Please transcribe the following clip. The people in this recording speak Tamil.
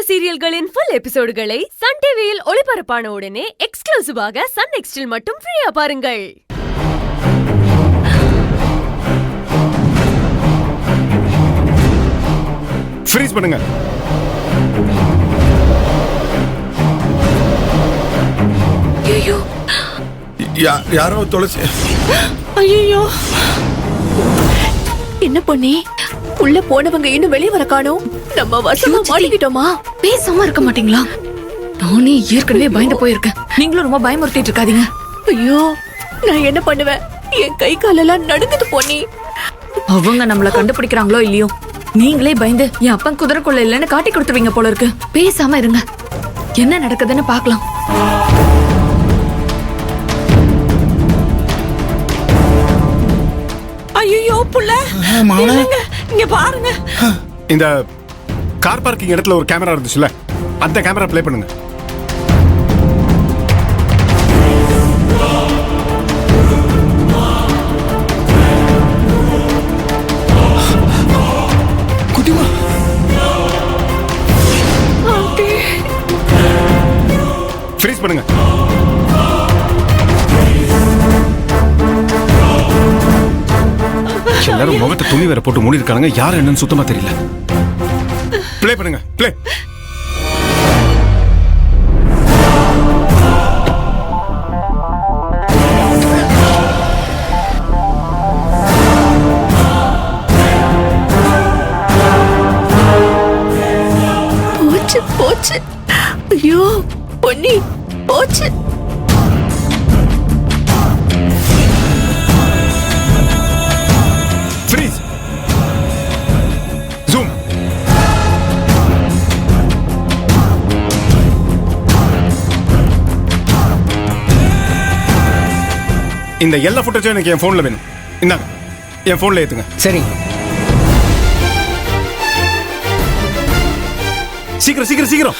சீரியல்களின் ஃபுல் எபிசோடுகளை சன் டிவியில் ஒளிபரப்பான உடனே எக்ஸ்க்ளூசிவாக சன் நெக்ஸ்டில் மட்டும் ஃப்ரீயா பாருங்கள். ஃப்ரீஸ் பண்ணுங்க. ஐயோ யாரோ துளசி. ஐயோ என்ன பண்ணி உள்ள போனவங்க இன்னும் வெளியே வர காணோம். நம்ம வசமா மாட்டிக்கிட்டோமா? பேசாம இருக்க மாட்டீங்களா? நானே ஏற்கனவே பயந்து போயிருக்கேன். நீங்களும் ரொம்ப பயமுறுத்திட்டு இருக்காதீங்க. ஐயோ நான் என்ன பண்ணுவேன்? என் கை காலெல்லாம் நடுங்குது பொன்னி. அவங்க நம்மள கண்டுபிடிக்கிறாங்களோ இல்லையோ, நீங்களே பயந்து என் அப்பன் குதிரைக்குள்ள இல்லைன்னு காட்டி கொடுத்துருவீங்க போல இருக்கு. பேசாம இருங்க, என்ன நடக்குதுன்னு பாக்கலாம். ஐயோ புள்ள, இங்க பாருங்க. இந்த கார் பார்க்கிங் இடத்துல ஒரு கேமரா இருந்துச்சுல, அந்த கேமரா ப்ளே பண்ணுங்க. குட்டிமா ஃப்ரீஸ் பண்ணுங்க. எல்லாரும் முகத்தை துணி வேற போட்டு மூடி இருக்காங்க. யார் என்னன்னு சுத்தமா தெரியல. ப்ளே பண்ணுங்க, ப்ளே. போச்சு போச்சு. ஐயோ பொன்னி போச்சு. இந்த எல்லா ஃபுட்டேஜும் எனக்கு என் ஃபோன்ல வேணும். இந்தாங்க, என் ஃபோன்ல ஏத்துங்க. சரி, சீக்கிரம் சீக்கிரம் சீக்கிரம்.